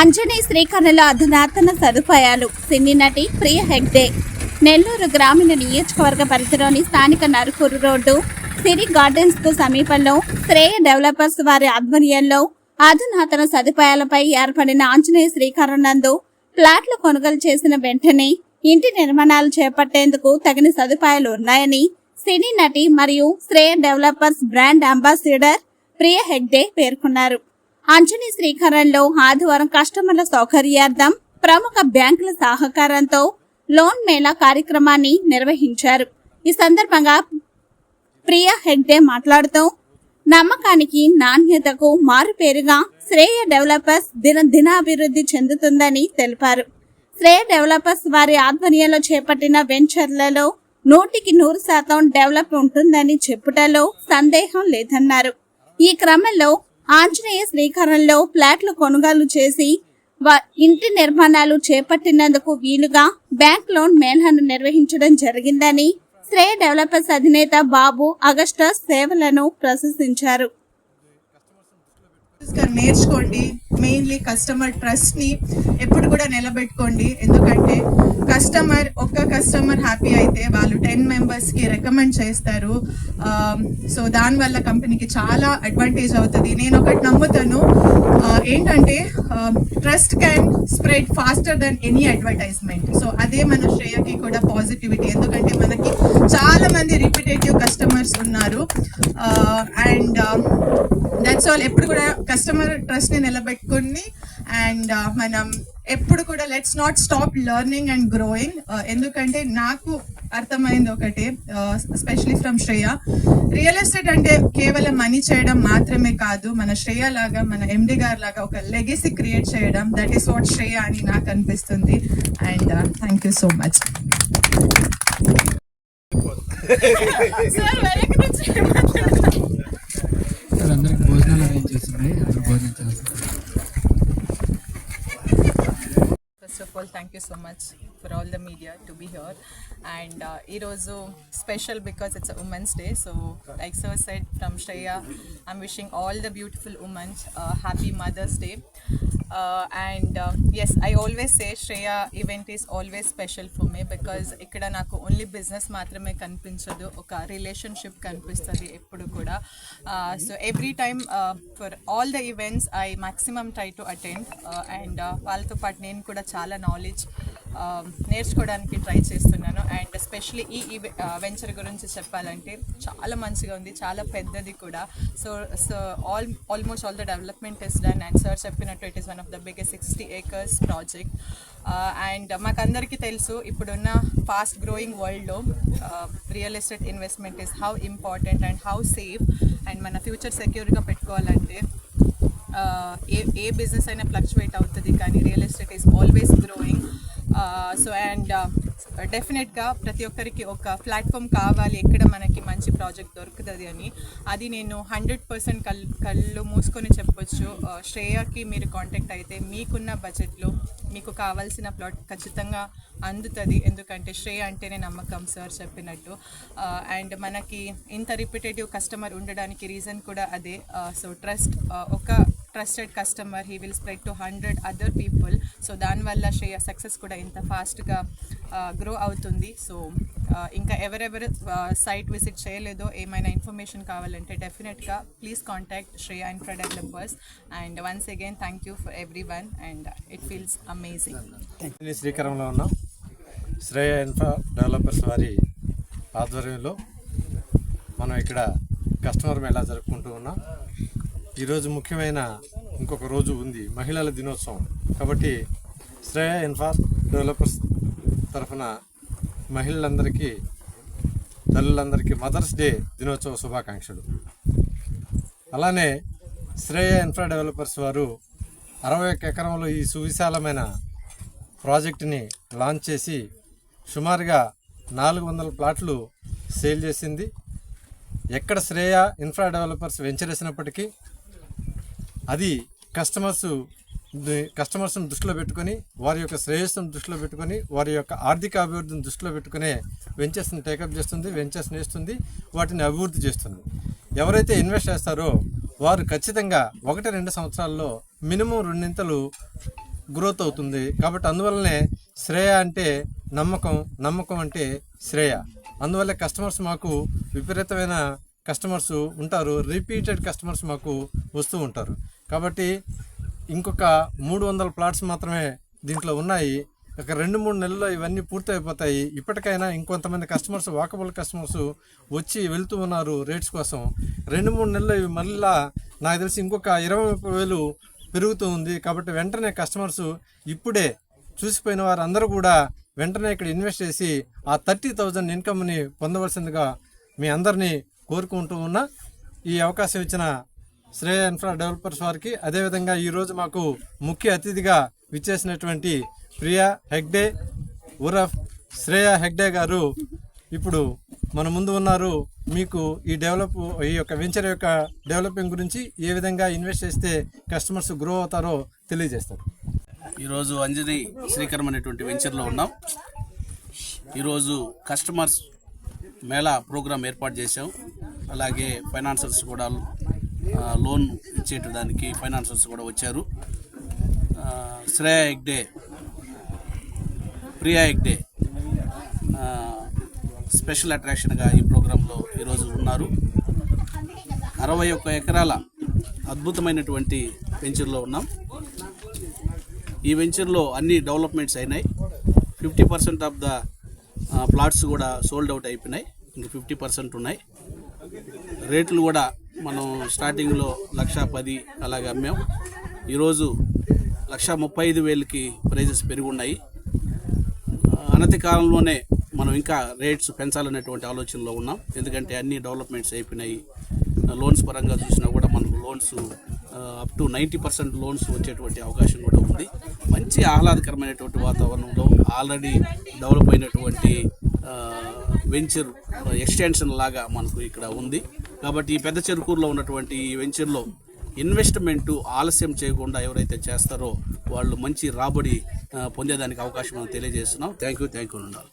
అంజనీ శ్రీకరణలో అధునాతన సదుపాయాలు. సినీ నటి ప్రియ హెగ్డే. నెల్లూరు గ్రామీణ నియోజకవర్గ పరిధిలోని స్థానిక నరుకూరు రోడ్డు సిరి గార్డెన్స్ కు సమీపంలో శ్రేయ డెవలపర్స్ వారి ఆధ్వర్యంలో అధునాతన సదుపాయాలపై ఏర్పడిన ఆంజనేయ శ్రీకరణ నందు ఫ్లాట్లు కొనుగోలు చేసిన వెంటనే ఇంటి నిర్మాణాలు చేపట్టేందుకు తగిన సదుపాయాలు ఉన్నాయని సినీ నటి మరియు శ్రేయ డెవలపర్స్ బ్రాండ్ అంబాసిడర్ ప్రియ హెగ్డే పేర్కొన్నారు. అంజనీ శ్రీకరణలో ఆదివారం కస్టమర్ల సౌకర్యార్థం ప్రముఖ బ్యాంకుల సహకారంతో లోన్ మేళా కార్యక్రమాన్ని నిర్వహించారు. ఈ సందర్భంగా ప్రియ హెగ్డే మాట్లాడుతూ నమ్మకానికి నాణ్యతకు మారుపేరుగా శ్రేయ డెవలపర్స్ దినాభివృద్ధి చెందుతుందని తెలిపారు. శ్రేయ డెవలపర్స్ వారి ఆధ్వర్యంలో చేపట్టిన వెంచర్లలో 100% డెవలప్ ఉంటుందని చెప్పుటలో సందేహం లేదన్నారు. ఈ క్రమంలో ఆంజనేయ శ్రీకరణలో ఫ్లాట్లు కొనుగోలు చేసి ఇంటి నిర్మాణాలు చేపట్టినందుకు వీలుగా బ్యాంక్ లోన్ మేళాను నిర్వహించడం జరిగిందని శ్రేయ డెవలపర్స్ అధినేత బాబు అగస్టస్ సేవలను ప్రశంసించారు. నేర్చుకోండి. మెయిన్లీ కస్టమర్ ట్రస్ట్ ని ఎప్పుడు కూడా నిలబెట్టుకోండి. ఎందుకంటే ఒక్క కస్టమర్ హ్యాపీ అయితే వాళ్ళు 10 మెంబర్స్ కి రికమెండ్ చేస్తారు. సో దానివల్ల కంపెనీకి చాలా అడ్వాంటేజ్ అవుతుంది. నేను ఒకటి నమ్ముతాను, ఏంటంటే trust can spread faster than any advertisement. So అదే మన శ్రేయకి కూడా పాజిటివిటీ. ఎందుకంటే మనకి చాలా మంది రిపిటేటివ్ కస్టమర్స్ ఉన్నారు. And that's all. ఎప్పుడు కూడా కస్టమర్ ట్రస్ట్ ని నిలబెట్టుకుని అండ్ మనం ఎప్పుడు కూడా let's not stop learning and growing. ఎందుకంటే నాకు అర్థమైంది ఒకటే, especially from Shreya, real estate అంటే కేవలం మనీ చేయడం మాత్రమే కాదు, మన శ్రేయ లాగా, మన ఎండి గారు లాగా ఒక లెగసీ క్రియేట్ చేయడం. దట్ ఈస్ వాట్ శ్రేయ అని నాకు అనిపిస్తుంది. And thank you so much. అందరికి భోజనాలు అరేంజ్ చేస్తున్నాయి, అందరూ భోజనం చేస్తారు. First of all, thank you so much for all the media to be here. And Irozu special because it's a Women's Day. So like sir said, from Shreya, I'm wishing all the beautiful women happy Mother's Day. Yes, I always say Shreya event is always special for me because ikkada naku only business maatrame kanpinchadu, oka relationship kanpistadi eppudu kuda. So every time for all the events I maximum try to attend and వాళ్ళతో పాటు నేను కూడా చాలా knowledge నేర్చుకోవడానికి try చేస్తున్నాను. And especially ఈ venture గురించి చెప్పాలంటే చాలా మంచిగా ఉంది, చాలా పెద్దది కూడా. So almost all the development is done. And sir చెప్పినట్టు it is one of the biggest 60 acres project. And మాకందరికీ తెలుసు ఇప్పుడున్న ఫాస్ట్ గ్రోయింగ్ వరల్డ్లో real estate investment is how important and how safe. And మన ఫ్యూచర్ సెక్యూర్గా పెట్టుకోవాలంటే ఏ business అయినా ఫ్లక్చువేట్ అవుతుంది, కానీ real estate is always growing. So and డెఫినెట్గా ప్రతి ఒక్కరికి ఒక ప్లాట్ఫామ్ కావాలి ఎక్కడ మనకి మంచి ప్రాజెక్ట్ దొరుకుతుంది అని. అది నేను 100% కళ్ళు మూసుకొని చెప్పొచ్చు. శ్రేయకి మీరు కాంటాక్ట్ అయితే మీకున్న బడ్జెట్లో మీకు కావాల్సిన ప్లాట్ ఖచ్చితంగా అందుతుంది. ఎందుకంటే శ్రేయ అంటేనే నమ్మకం సార్ చెప్పినట్టు. అండ్ మనకి ఇంత రిపిటేటివ్ కస్టమర్ ఉండడానికి రీజన్ కూడా అదే. సో ఒక trusted customer he will spread to 100 other people. So దానివల్ల శ్రేయ సక్సెస్ కూడా ఇంత ఫాస్ట్గా గ్రో అవుతుంది. సో ఇంకా ఎవరెవరు సైట్ విజిట్ చేయలేదో ఏమైనా ఇన్ఫర్మేషన్ కావాలంటే డెఫినెట్గా please contact Shreya infra developers. And once again thank you for everyone and it feels amazing. శ్రీకరంలో ఉన్నాం. శ్రేయ ఇన్ఫ్రా డెవలపర్స్ వారి ఆధ్వర్యంలో మనం ఇక్కడ కస్టమర్ మేళా జరుపుకుంటూ ఉన్నాం. ఈరోజు ముఖ్యమైన ఇంకొక రోజు ఉంది, మహిళల దినోత్సవం. కాబట్టి శ్రేయ ఇన్ఫ్రా డెవలపర్స్ తరఫున మహిళలందరికీ, తల్లులందరికీ మదర్స్ డే దినోత్సవ శుభాకాంక్షలు. అలానే శ్రేయ ఇన్ఫ్రా డెవలపర్స్ వారు 61 ఎకరంలో ఈ సువిశాలమైన ప్రాజెక్టుని లాంచ్ చేసి సుమారుగా 400 ప్లాట్లు సేల్ చేసింది. ఎక్కడ శ్రేయ ఇన్ఫ్రా డెవలపర్స్ వెంచర్ వేసినప్పటికీ అది కస్టమర్స్ని దృష్టిలో పెట్టుకొని, వారి యొక్క శ్రేయస్సును దృష్టిలో పెట్టుకొని, వారి యొక్క ఆర్థిక అభివృద్ధిని దృష్టిలో పెట్టుకునే వెంచర్స్ని టేకప్ చేస్తుంది, వెంచర్స్ని వేస్తుంది, వాటిని అభివృద్ధి చేస్తుంది. ఎవరైతే ఇన్వెస్ట్ చేస్తారో వారు ఖచ్చితంగా 1-2 సంవత్సరాల్లో మినిమం 2 ఇంతలు గ్రోత్ అవుతుంది. కాబట్టి అందువల్లనే శ్రేయ అంటే నమ్మకం, నమ్మకం అంటే శ్రేయ. అందువల్ల కస్టమర్స్ మాకు విపరీతమైన కస్టమర్స్ ఉంటారు, రిపీటెడ్ కస్టమర్స్ మాకు వస్తూ ఉంటారు. కాబట్టి ఇంకొక 300 ప్లాట్స్ మాత్రమే దీంట్లో ఉన్నాయి. ఒక 2-3 నెలల్లో ఇవన్నీ పూర్తయిపోతాయి. ఇప్పటికైనా ఇంకొంతమంది కస్టమర్స్, వాకబుల్ కస్టమర్స్ వచ్చి వెళ్తూ ఉన్నారు రేట్స్ కోసం. 2-3 నెలల్లో ఇవి మళ్ళీ నాకు తెలిసి ఇంకొక 20,000 పెరుగుతూ ఉంది. కాబట్టి వెంటనే కస్టమర్స్ ఇప్పుడే చూసిపోయిన వారు అందరూ కూడా వెంటనే ఇక్కడ ఇన్వెస్ట్ చేసి ఆ 30,000 ఇన్కమ్ని పొందవలసిందిగా మీ అందరినీ కోరుకుంటూ ఉన్నా. ఈ అవకాశం ఇచ్చిన శ్రేయ ఇన్ఫ్రా డెవలపర్స్ వారికి, అదేవిధంగా ఈరోజు మాకు ముఖ్య అతిథిగా విచ్చేసినటువంటి ప్రియా హెగ్డే ఉరఫ్ శ్రేయ హెగ్డే గారు ఇప్పుడు మన ముందు ఉన్నారు. మీకు ఈ యొక్క వెంచర్ యొక్క డెవలపింగ్ గురించి, ఏ విధంగా ఇన్వెస్ట్ చేస్తే కస్టమర్స్ గ్రో అవుతారో తెలియజేస్తారు. ఈరోజు అంజనీ శ్రీకరం అనేటువంటి వెంచర్లో ఉన్నాం. ఈరోజు కస్టమర్స్ మేళా ప్రోగ్రాం ఏర్పాటు చేశాం. అలాగే ఫైనాన్సర్స్ కూడా లోన్ ఇచ్చేటానికి ఫైనాన్సర్స్ కూడా వచ్చారు. శ్రేయ హెగ్డే, ప్రియా హెగ్డే స్పెషల్ అట్రాక్షన్గా ఈ ప్రోగ్రాంలో ఈరోజు ఉన్నారు. 61 ఎకరాల అద్భుతమైనటువంటి వెంచర్లో ఉన్నాం. ఈ వెంచర్లో అన్ని డెవలప్మెంట్స్ అయినాయి. 50% ఆఫ్ ద ప్లాట్స్ కూడా సోల్డ్ అవుట్ అయిపోయినాయి. ఇంకా 50% ఉన్నాయి. రేట్లు కూడా మనం స్టార్టింగ్లో 1,10,000 అలాగే అమ్మాం. ఈరోజు 135,000కి ప్రైజెస్ పెరిగి ఉన్నాయి. అనతి కాలంలోనే మనం ఇంకా రేట్స్ పెంచాలనేటువంటి ఆలోచనలో ఉన్నాం. ఎందుకంటే అన్ని డెవలప్మెంట్స్ అయిపోయినాయి. లోన్స్ పరంగా చూసినా కూడా మనకు లోన్స్ అప్ టు 90% లోన్స్ వచ్చేటువంటి అవకాశం కూడా ఉంది. మంచి ఆహ్లాదకరమైనటువంటి వాతావరణంలో ఆల్రెడీ డెవలప్ అయినటువంటి వెంచర్ ఎక్స్టెన్షన్ లాగా మనకు ఇక్కడ ఉంది. కాబట్టి ఈ పెద్ద చెరుకూరులో ఉన్నటువంటి ఈ వెంచర్లో ఇన్వెస్ట్మెంటు ఆలస్యం చేయకుండా ఎవరైతే చేస్తారో వాళ్ళు మంచి రాబడి పొందేదానికి అవకాశం మనం తెలియజేస్తున్నాం. థ్యాంక్ యూ ఉండాలి.